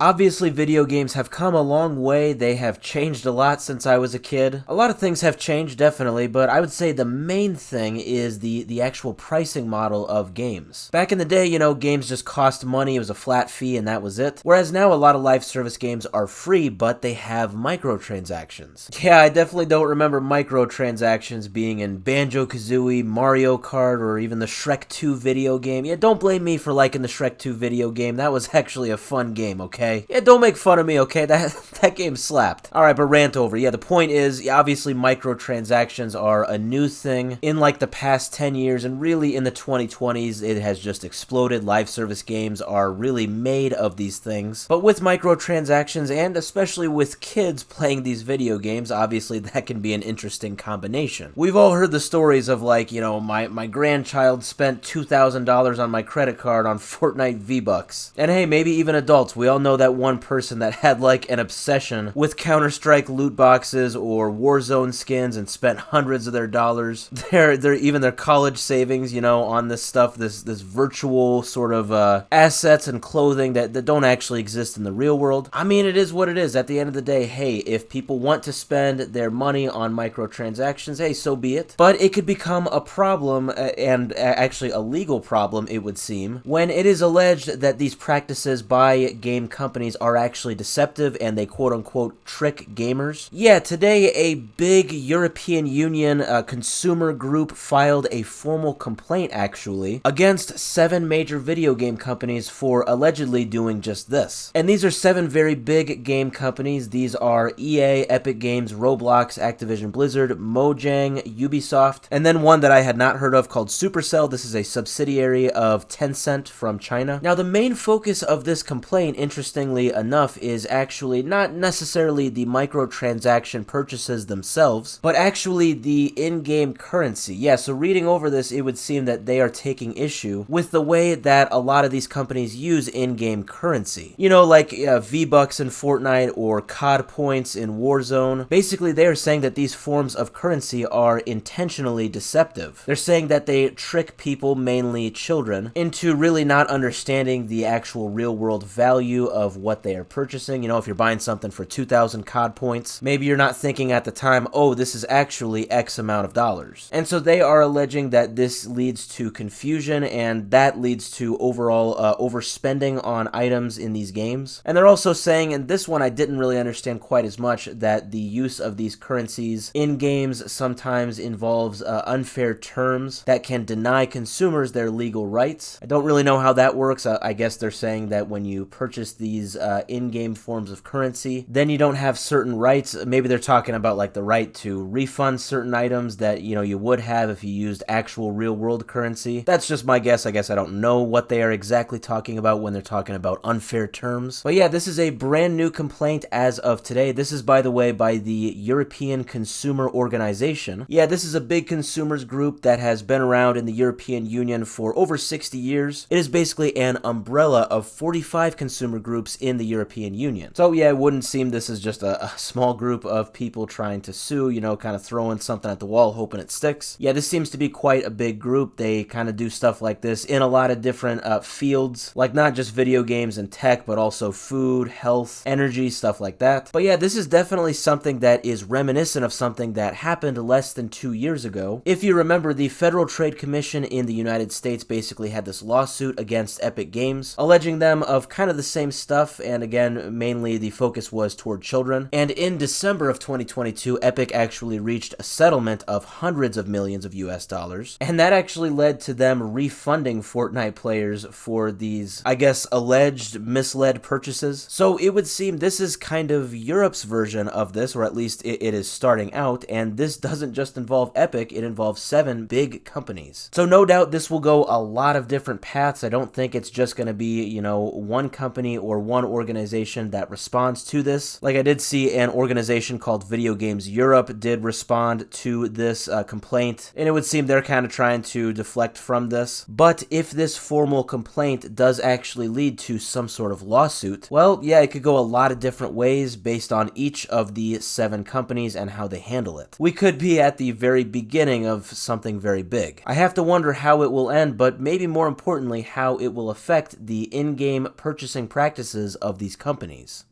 Obviously, video games have come a long way. They have changed a lot since I was a kid. A lot of things have changed, definitely, but I would say the main thing is the actual pricing model of games. Back in the day, games just cost money. It was a flat fee and that was it. Whereas now a lot of live service games are free, but they have microtransactions. Yeah, I definitely don't remember microtransactions being in Banjo-Kazooie, Mario Kart, or even the Shrek 2 video game. Yeah, don't blame me for liking the Shrek 2 video game. That was actually a fun game, okay? Yeah, don't make fun of me, okay? That game slapped. Alright, but rant over. Yeah, the point is, obviously microtransactions are a new thing in like the past 10 years, and really in the 2020s, it has just exploded. Live service games are really made of these things. But with microtransactions, and especially with kids playing these video games, obviously that can be an interesting combination. We've all heard the stories of like, my grandchild spent $2,000 on my credit card on Fortnite V-Bucks. And hey, maybe even adults, we all know that one person that had like an obsession with Counter-Strike loot boxes or Warzone skins and spent hundreds of their dollars, even their college savings, on this stuff, this virtual sort of assets and clothing that don't actually exist in the real world. I mean, it is what it is. At the end of the day, hey, if people want to spend their money on microtransactions, hey, so be it. But it could become a problem, and actually a legal problem, it would seem, when it is alleged that these practices by game companies are actually deceptive and they quote-unquote trick gamers. Yeah, today a big European Union consumer group filed a formal complaint, actually, against 7 major video game companies for allegedly doing just this. And these are 7 very big game companies. These are EA, Epic Games, Roblox, Activision Blizzard, Mojang, Ubisoft, and then one that I had not heard of called Supercell. This is a subsidiary of Tencent from China. Now, the main focus of this complaint, interestingly enough, is actually not necessarily the microtransaction purchases themselves, but actually the in-game currency. Yeah, so reading over this, it would seem that they are taking issue with the way that a lot of these companies use in-game currency. Like V-Bucks in Fortnite or COD points in Warzone. Basically, they are saying that these forms of currency are intentionally deceptive. They're saying that they trick people, mainly children, into really not understanding the actual real-world value of what they are purchasing. If you're buying something for 2,000 COD points, maybe you're not thinking at the time, oh, this is actually X amount of dollars. And so they are alleging that this leads to confusion, and that leads to overall overspending on items in these games. And they're also saying, and this one I didn't really understand quite as much, that the use of these currencies in games sometimes involves unfair terms that can deny consumers their legal rights. I don't really know how that works. I guess they're saying that when you purchase these in-game forms of currency, then you don't have certain rights. Maybe they're talking about like the right to refund certain items that you would have if you used actual real-world currency. That's just my guess. I guess I don't know what they are exactly talking about when they're talking about unfair terms. But yeah, this is a brand new complaint as of today. This is, by the way, by the European Consumer Organization. Yeah, this is a big consumers group that has been around in the European Union for over 60 years. It is basically an umbrella of 45 consumer groups in the European Union. So yeah, it wouldn't seem this is just a small group of people trying to sue, kind of throwing something at the wall, hoping it sticks. Yeah, this seems to be quite a big group. They kind of do stuff like this in a lot of different fields, like not just video games and tech, but also food, health, energy, stuff like that. But yeah, this is definitely something that is reminiscent of something that happened less than 2 years ago. If you remember, the Federal Trade Commission in the United States basically had this lawsuit against Epic Games, alleging them of kind of the same stuff, and again, mainly the focus was toward children. And in December of 2022, Epic actually reached a settlement of hundreds of millions of US dollars, and that actually led to them refunding Fortnite players for these, I guess, alleged misled purchases. So it would seem this is kind of Europe's version of this, or at least it is starting out, and this doesn't just involve Epic, it involves 7 big companies. So no doubt this will go a lot of different paths. I don't think it's just going to be, one company or one organization that responds to this. Like, I did see an organization called Video Games Europe did respond to this complaint, and it would seem they're kind of trying to deflect from this. But if this formal complaint does actually lead to some sort of lawsuit, well, yeah, it could go a lot of different ways based on each of the 7 companies and how they handle it. We could be at the very beginning of something very big. I have to wonder how it will end, but maybe more importantly, how it will affect the in-game purchasing practices practices of these companies.